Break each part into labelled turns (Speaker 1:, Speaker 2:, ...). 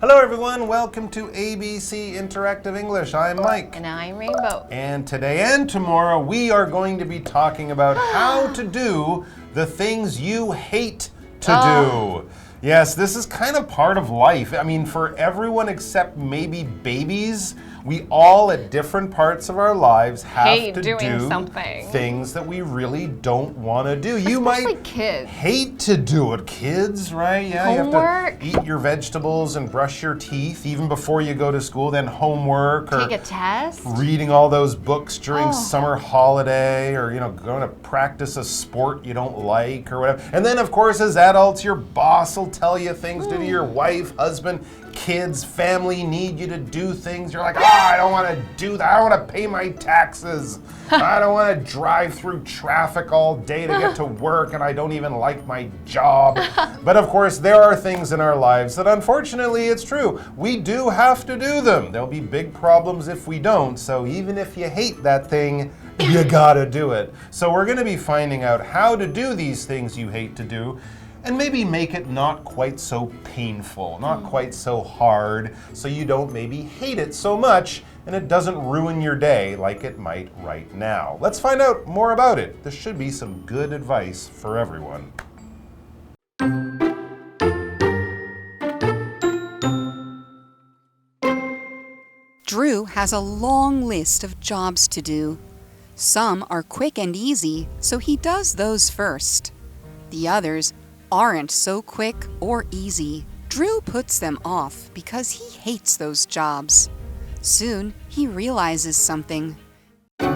Speaker 1: Hello everyone, welcome to ABC Interactive English. I'm Mike.
Speaker 2: And I'm Rainbow.
Speaker 1: And today and tomorrow we are going to be talking about how to do the things you hate to do. Yes, this is kind of part of life. I mean, for everyone except maybe babies, we all at different parts of our lives have to do things that we really don't want to do. You might
Speaker 2: kids.
Speaker 1: Hate to do it. Kids, right? Yeah,
Speaker 2: homework.
Speaker 1: You have to eat your vegetables and brush your teeth even before you go to school, then homework or
Speaker 2: take a test.
Speaker 1: Reading all those books during summer holiday or, going to practice a sport you don't like or whatever. And then, of course, as adults, your boss will tell you things to do, your wife, husband, kids, family need you to do things. You're like, I don't want to do that. I want to pay my taxes. I don't want to drive through traffic all day to get to work, and I don't even like my job. But of course, there are things in our lives that unfortunately, it's true, we do have to do them. There'll be big problems if we don't. So even if you hate that thing, you gotta do it. So we're going to be finding out how to do these things you hate to do, and maybe make it not quite so painful, not quite so hard, so you don't maybe hate it so much and it doesn't ruin your day like it might right now. Let's find out more about it. This should be some good advice for everyone.
Speaker 3: Drew has a long list of jobs to do. Some are quick and easy, so he does those first. The others aren't so quick or easy. Drew puts them off because he hates those jobs. Soon, he realizes something.
Speaker 1: All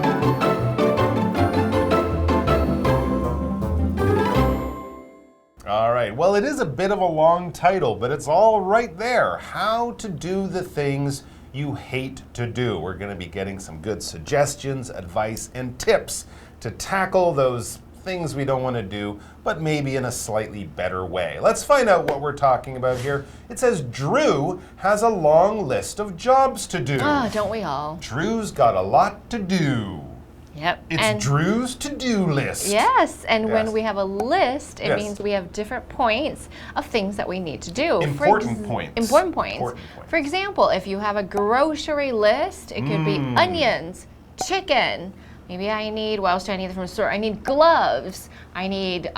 Speaker 1: right, well, it is a bit of a long title, but it's all right there. How to do the things you hate to do. We're going to be getting some good suggestions, advice, and tips to tackle those things we don't want to do, but maybe in a slightly better way. Let's find out what we're talking about here. It says Drew has a long list of jobs to do.
Speaker 2: Don't we all?
Speaker 1: Drew's got a lot to do.
Speaker 2: Yep.
Speaker 1: It's Drew's to-do list.
Speaker 2: Yes, and when we have a list, it means we have different points of things that we need to do.
Speaker 1: Important points.
Speaker 2: Important points. For example, if you have a grocery list, it could be onions, chicken. Maybe I need, what else do I need from the store? I need gloves. I need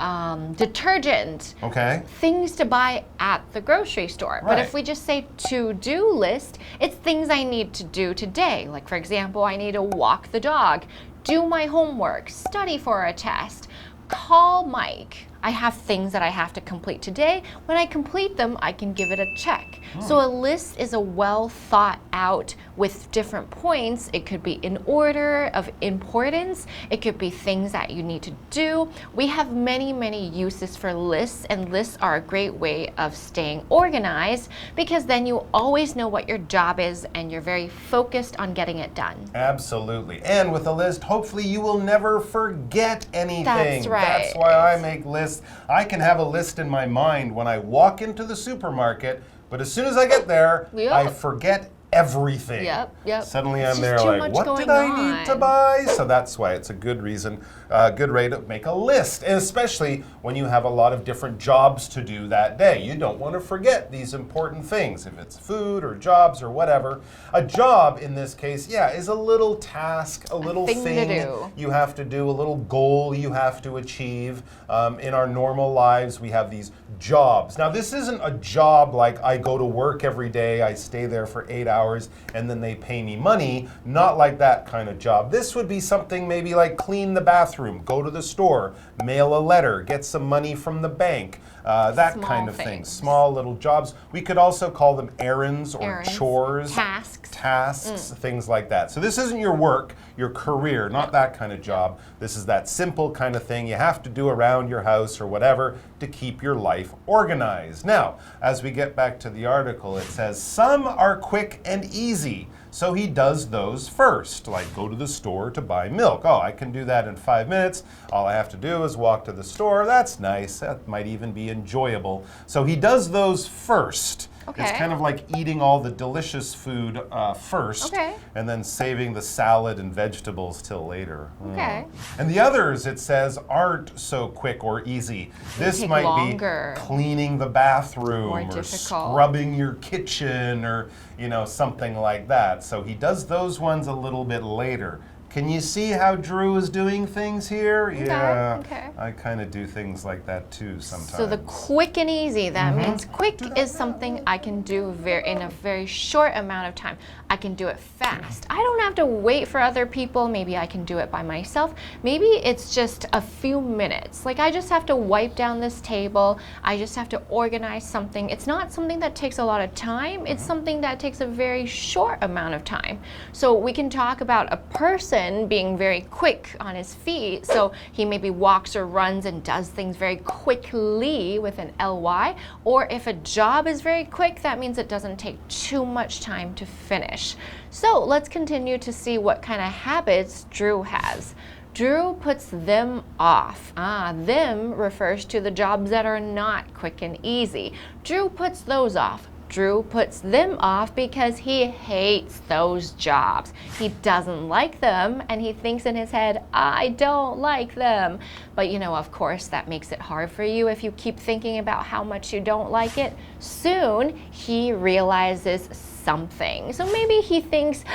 Speaker 2: detergent.
Speaker 1: Okay.
Speaker 2: Things to buy at the grocery store.
Speaker 1: Right.
Speaker 2: But if we just say to-do list, it's things I need to do today. Like, for example, I need to walk the dog, do my homework, study for a test, call Mike. I have things that I have to complete today. When I complete them, I can give it a check. So a list is a well thought out with different points. It could be in order of importance. It could be things that you need to do. We have many, many uses for lists, and lists are a great way of staying organized because then you always know what your job is and you're very focused on getting it done.
Speaker 1: Absolutely. And with a list, hopefully you will never forget anything.
Speaker 2: That's right.
Speaker 1: That's why I make lists. I can have a list in my mind when I walk into the supermarket, but as soon as I get there, I forget everything.
Speaker 2: Yep.
Speaker 1: Suddenly I'm there like, what did I need to buy? So that's why it's a good reason, good way to make a list, and especially when you have a lot of different jobs to do that day. You don't want to forget these important things, if it's food or jobs or whatever. A job in this case, is a little task, a little thing you have to do, a little goal you have to achieve. In our normal lives, we have these jobs. Now, this isn't a job like I go to work every day, I stay there for 8 hours, and then they pay me money. Not like that kind of job. This would be something maybe like clean the bathroom, go to the store, mail a letter, get some money from the bank, that kind of thing. Small little jobs. We could also call them errands or chores. Tasks, things like that. So this isn't your work, your career, not that kind of job. This is that simple kind of thing you have to do around your house or whatever to keep your life organized. Now, as we get back to the article, it says some are quick and easy. So he does those first, like go to the store to buy milk. Oh, I can do that in 5 minutes. All I have to do is walk to the store. That's nice. That might even be enjoyable. So he does those first.
Speaker 2: Okay.
Speaker 1: It's kind of like eating all the delicious food first, and then saving the salad and vegetables till later.
Speaker 2: Okay.
Speaker 1: And the others, it says, aren't so quick or easy. This might be cleaning the bathroom or scrubbing your kitchen or, something like that. So he does those ones a little bit later. Can you see how Drew is doing things here? Yeah, I kind of do things like that too sometimes.
Speaker 2: So the quick and easy, that means quick is something I can do in a very short amount of time. I can do it fast. I don't have to wait for other people. Maybe I can do it by myself. Maybe it's just a few minutes. Like I just have to wipe down this table. I just have to organize something. It's not something that takes a lot of time. It's something that takes a very short amount of time. So we can talk about a person being very quick on his feet. So he maybe walks or runs and does things very quickly with an ly. Or if a job is very quick, that means it doesn't take too much time to finish. So let's continue to see what kind of habits Drew has. Drew puts them off. Them refers to the jobs that are not quick and easy. Drew puts those off. Drew puts them off because he hates those jobs. He doesn't like them and he thinks in his head, I don't like them. But of course, that makes it hard for you if you keep thinking about how much you don't like it. Soon, he realizes something. So maybe he thinks,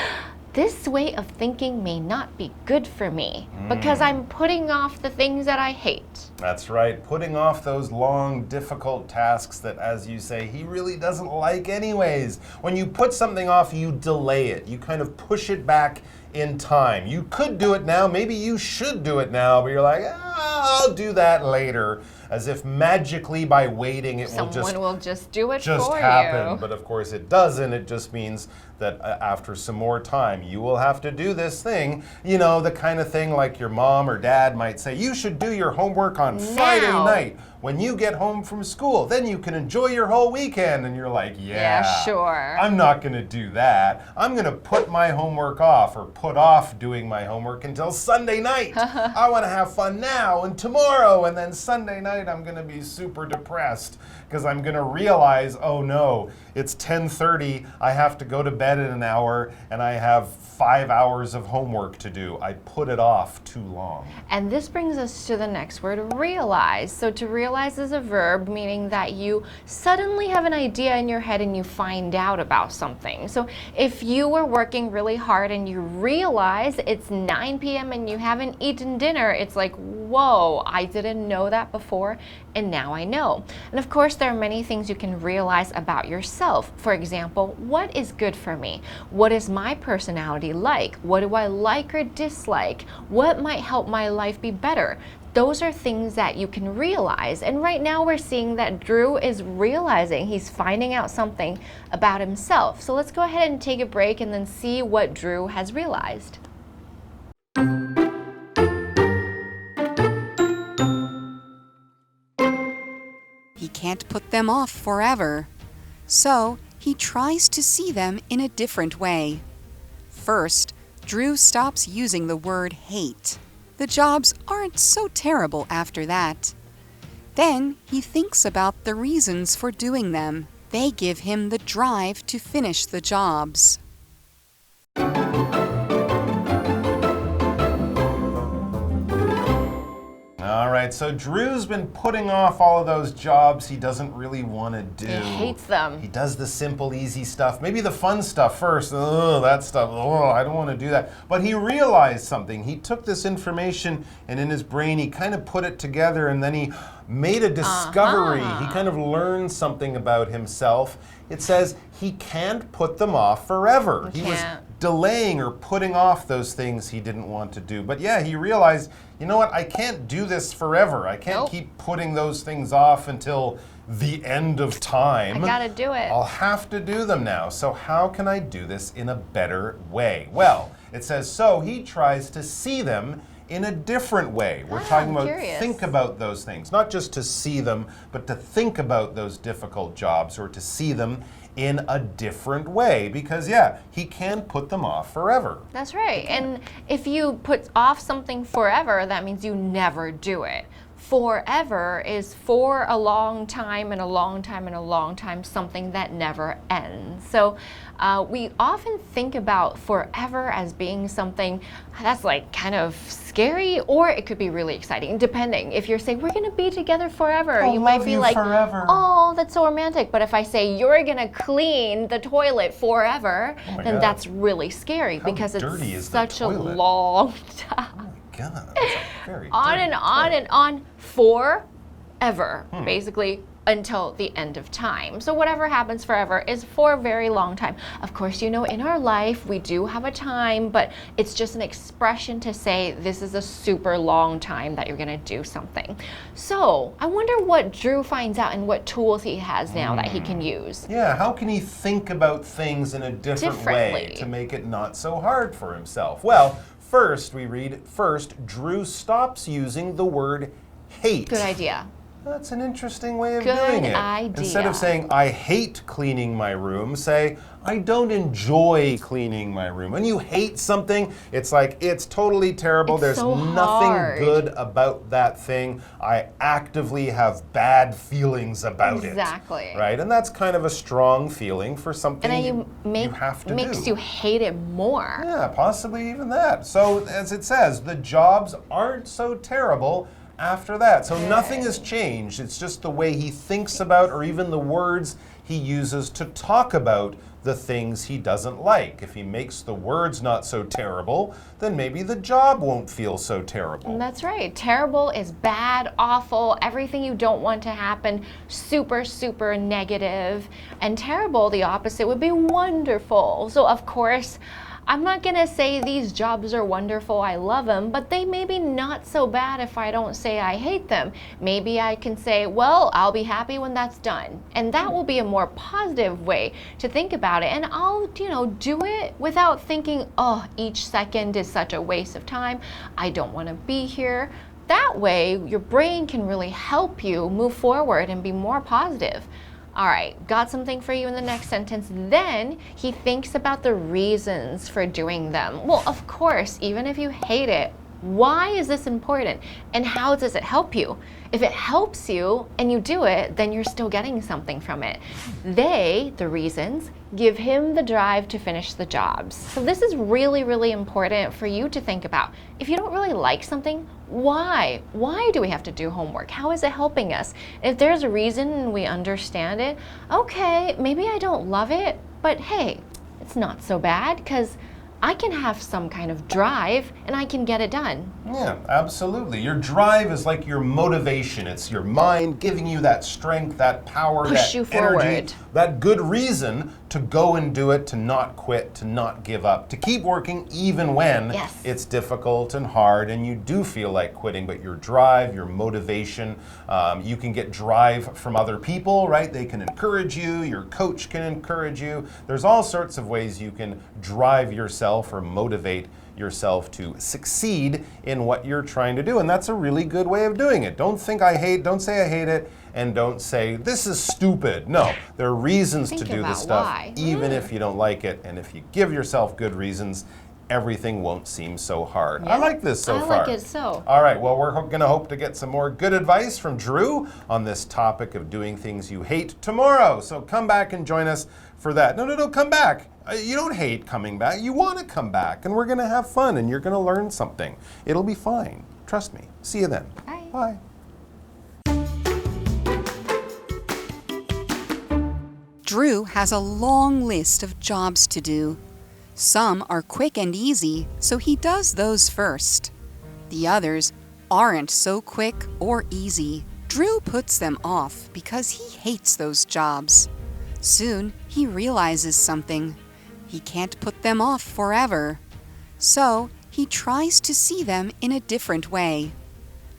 Speaker 2: this way of thinking may not be good for me because I'm putting off the things that I hate.
Speaker 1: That's right, putting off those long, difficult tasks that, as you say, he really doesn't like anyways. When you put something off, you delay it. You kind of push it back in time. You could do it now, maybe you should do it now, but you're like, I'll do that later. As if magically by waiting
Speaker 2: Someone will just do it
Speaker 1: just
Speaker 2: for
Speaker 1: happen.
Speaker 2: you.
Speaker 1: But of course it doesn't. It just means that after some more time, you will have to do this thing. The kind of thing like your mom or dad might say, you should do your homework on Friday night when you get home from school. Then you can enjoy your whole weekend. And you're like, yeah,
Speaker 2: sure.
Speaker 1: I'm not going to do that. I'm going to put my homework off or put off doing my homework until Sunday night. I want to have fun now and tomorrow. And then Sunday night, I'm going to be super depressed because I'm going to realize, oh no, it's 10:30, I have to go to bed in an hour, and I have 5 hours of homework to do. I put it off too long.
Speaker 2: And this brings us to the next word, realize. So to realize is a verb, meaning that you suddenly have an idea in your head and you find out about something. So if you were working really hard and you realize it's 9 p.m. and you haven't eaten dinner, it's like, whoa, I didn't know that before, and now I know. And of course, there are many things you can realize about yourself. For example, what is good for me? What is my personality like? What do I like or dislike? What might help my life be better? Those are things that you can realize. And right now we're seeing that Drew is realizing, he's finding out something about himself. So let's go ahead and take a break and then see what Drew has realized.
Speaker 3: He can't put them off forever. So he tries to see them in a different way. First, Drew stops using the word hate. The jobs aren't so terrible after that. Then he thinks about the reasons for doing them. They give him the drive to finish the jobs.
Speaker 1: All right, so Drew's been putting off all of those jobs he doesn't really want to do.
Speaker 2: He hates them.
Speaker 1: He does the simple, easy stuff. Maybe the fun stuff first. Oh, that stuff. Oh, I don't want to do that. But he realized something. He took this information and in his brain he kind of put it together and then he made a discovery. He kind of learned something about himself. It says he can't put them off forever. He was delaying or putting off those things he didn't want to do. But yeah, he realized, you know what, I can't do this forever. I can't keep putting those things off until the end of time.
Speaker 2: I gotta do it.
Speaker 1: I'll have to do them now. So how can I do this in a better way? Well, it says, so he tries to see them in a different way. We're talking about think about those things, not just to see them, but to think about those difficult jobs or to see them in a different way because, yeah, he can put them off forever.
Speaker 2: That's right. And if you put off something forever, that means you never do it. forever is for a long time and a long time and a long time, something that never ends. So we often think about forever as being something that's like kind of scary, or it could be really exciting, depending. If you're saying we're gonna be together forever, you might be like,
Speaker 1: forever.
Speaker 2: oh, that's so romantic. But if I say you're gonna clean the toilet forever, then that's really scary because it's such a long time.
Speaker 1: God, that's very
Speaker 2: On and on and on forever, basically until the end of time. So whatever happens forever is for a very long time. Of course, you know, in our life, we do have a time, but it's just an expression to say this is a super long time that you're going to do something. So I wonder what Drew finds out and what tools he has now that he can use.
Speaker 1: Yeah, how can he think about things in a different way to make it not so hard for himself? Well, first, we read, Drew stops using the word hate.
Speaker 2: Good idea.
Speaker 1: That's an interesting way of doing it.
Speaker 2: Good idea.
Speaker 1: Instead of saying, I hate cleaning my room, say, I don't enjoy cleaning my room. When you hate something, it's like, it's totally terrible.
Speaker 2: It's
Speaker 1: There's
Speaker 2: so
Speaker 1: nothing
Speaker 2: hard.
Speaker 1: good about that thing. I actively have bad feelings about it.
Speaker 2: Exactly.
Speaker 1: Right? And that's kind of a strong feeling for something
Speaker 2: And then
Speaker 1: you have to
Speaker 2: makes
Speaker 1: do.
Speaker 2: you hate it more.
Speaker 1: Yeah, possibly even that. So, as it says, the jobs aren't so terrible after that. So nothing has changed. It's just the way he thinks about, or even the words he uses to talk about the things he doesn't like. If he makes the words not so terrible, then maybe the job won't feel so terrible.
Speaker 2: That's right. Terrible is bad, awful, everything you don't want to happen, super, super negative. And terrible, the opposite, would be wonderful. So of course, I'm not gonna say these jobs are wonderful, I love them, but they may be not so bad if I don't say I hate them. Maybe I can say, well, I'll be happy when that's done. And that will be a more positive way to think about it. And I'll, do it without thinking, oh, each second is such a waste of time. I don't wanna be here. That way, your brain can really help you move forward and be more positive. All right, got something for you in the next sentence. Then he thinks about the reasons for doing them. Well, of course, even if you hate it, why is this important? And how does it help you? If it helps you and you do it, then you're still getting something from it. They, the reasons, give him the drive to finish the jobs. So this is really, really important for you to think about. If you don't really like something, why? Why do we have to do homework? How is it helping us? If there's a reason and we understand it, okay, maybe I don't love it, but hey, it's not so bad because I can have some kind of drive and I can get it done.
Speaker 1: Yeah, absolutely. Your drive is like your motivation. It's your mind giving you that strength, that power,
Speaker 2: Push
Speaker 1: that
Speaker 2: you
Speaker 1: energy,
Speaker 2: forward.
Speaker 1: that good reason to go and do it, to not quit, to not give up, to keep working even when it's difficult and hard and you do feel like quitting. But your drive, your motivation, you can get drive from other people, right? They can encourage you, your coach can encourage you. There's all sorts of ways you can drive yourself or motivate yourself to succeed in what you're trying to do. And that's a really good way of doing it. Don't say I hate it, and don't say this is stupid. No, there are reasons to do this stuff, even if you don't like it. And if you give yourself good reasons, everything won't seem so hard. I like this so far.
Speaker 2: I like it so.
Speaker 1: All right, well, we're going to hope to get some more good advice from Drew on this topic of doing things you hate tomorrow. So come back and join us for that. No, come back. You don't hate coming back. You want to come back, and we're going to have fun, and you're going to learn something. It'll be fine. Trust me. See you then.
Speaker 2: Bye.
Speaker 1: Bye.
Speaker 3: Drew has a long list of jobs to do. Some are quick and easy, so he does those first. The others aren't so quick or easy. Drew puts them off because he hates those jobs. Soon, he realizes something. He can't put them off forever. So, he tries to see them in a different way.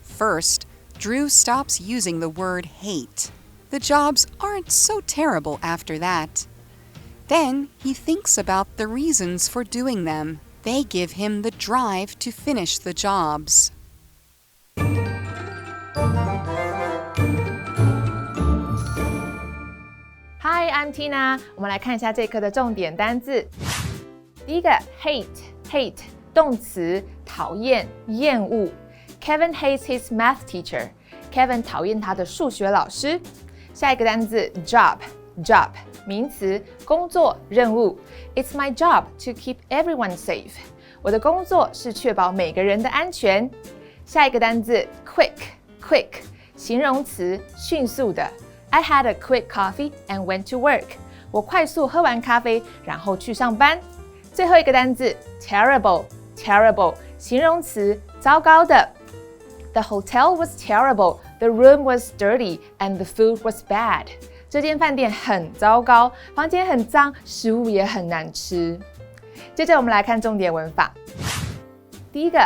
Speaker 3: First, Drew stops using the word hate. The jobs aren't so terrible after that. Then, he thinks about the reasons for doing them. They give him the drive to finish the jobs.
Speaker 4: Hi, I'm Tina. 我们来看一下这课的重点单字。第一个 hate 动词，讨厌、厌恶。Kevin hates his math teacher. Kevin 讨厌他的数学老师。下一个单字 job， 名词，工作、任务。It's my job to keep everyone safe。我的工作是确保每个人的安全。下一个单字 quick， 形容词，迅速的。I had a quick coffee and went to work。我快速喝完咖啡，然后去上班。最后一个单字 terrible， 形容词，糟糕的。The hotel was terrible, the room was dirty, and the food was bad. 这间饭店很糟糕，房间很脏，食物也很难吃。接着我们来看重点文法。第一个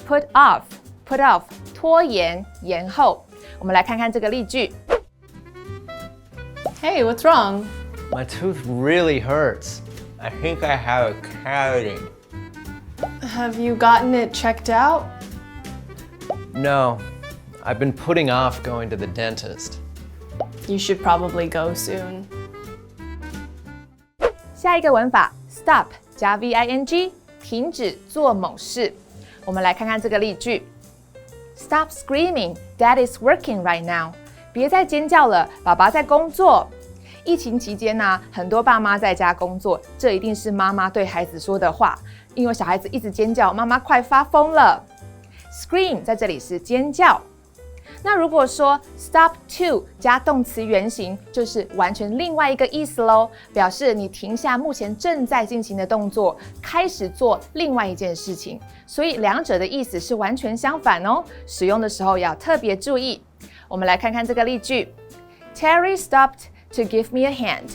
Speaker 4: put off， 拖延、延后。我们来看看这个例句。
Speaker 5: Hey, what's wrong?
Speaker 6: My tooth really hurts. I think I have a cavity.
Speaker 5: Have you gotten it checked out?
Speaker 6: No, I've been putting off going to the dentist.
Speaker 5: You should probably go soon.
Speaker 4: 下一个文法 stop 加 VING， 停止做某事。我们来看看这个例句。Stop screaming, Dad is working right now. 别再尖叫了，爸爸在工作。疫情期间呢，很多爸妈在家工作，这一定是妈妈对孩子说的话，因为小孩子一直尖叫，妈妈快发疯了。Scream 在这里是尖叫。那如果说 stop to 加动词原形，就是完全另外一个意思咯，表示你停下目前正在进行的动作，开始做另外一件事情。所以两者的意思是完全相反哦，使用的时候要特别注意。我们来看看这个例句 Terry stopped to give me a hand.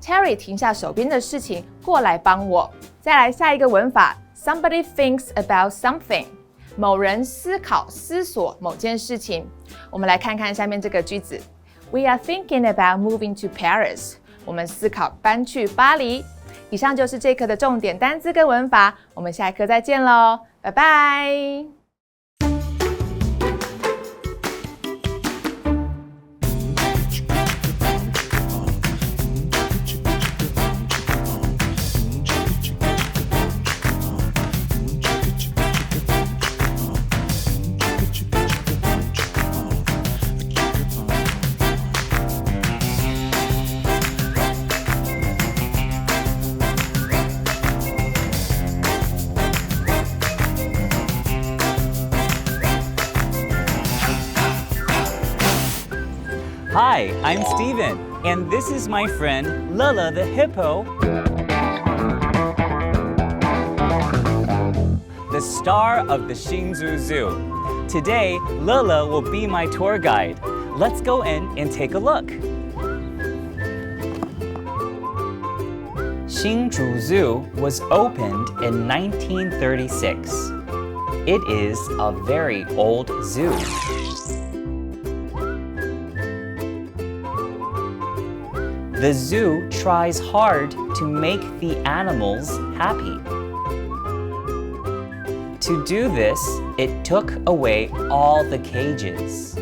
Speaker 4: Terry 停下手边的事情，过来帮我。再来下一个文法 Somebody thinks about something. 某人思考、思索某件事情。我们来看看下面这个句子 We are thinking about moving to Paris. 我们思考搬去巴黎。以上就是这课的重点单字跟文法，我们下一课再见咯，拜拜。
Speaker 7: Hi, I'm Steven, and this is my friend Lele the Hippo, the star of the Hsinchu Zoo. Today, Lele will be my tour guide. Let's go in and take a look. Hsinchu Zoo was opened in 1936. It is a very old zoo. The zoo tries hard to make the animals happy. To do this, it took away all the cages.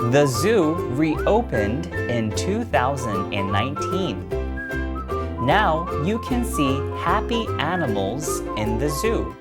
Speaker 7: The zoo reopened in 2019. Now you can see happy animals in the zoo.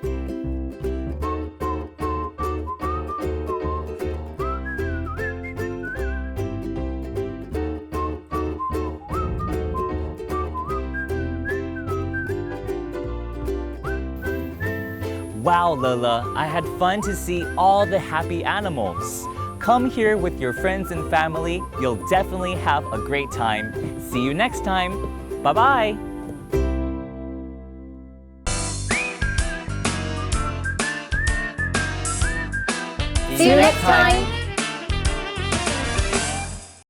Speaker 7: Wow, Lele, I had fun to see all the happy animals. Come here with your friends and family. You'll definitely have a great time. See you next time. Bye-bye.
Speaker 2: See you next time.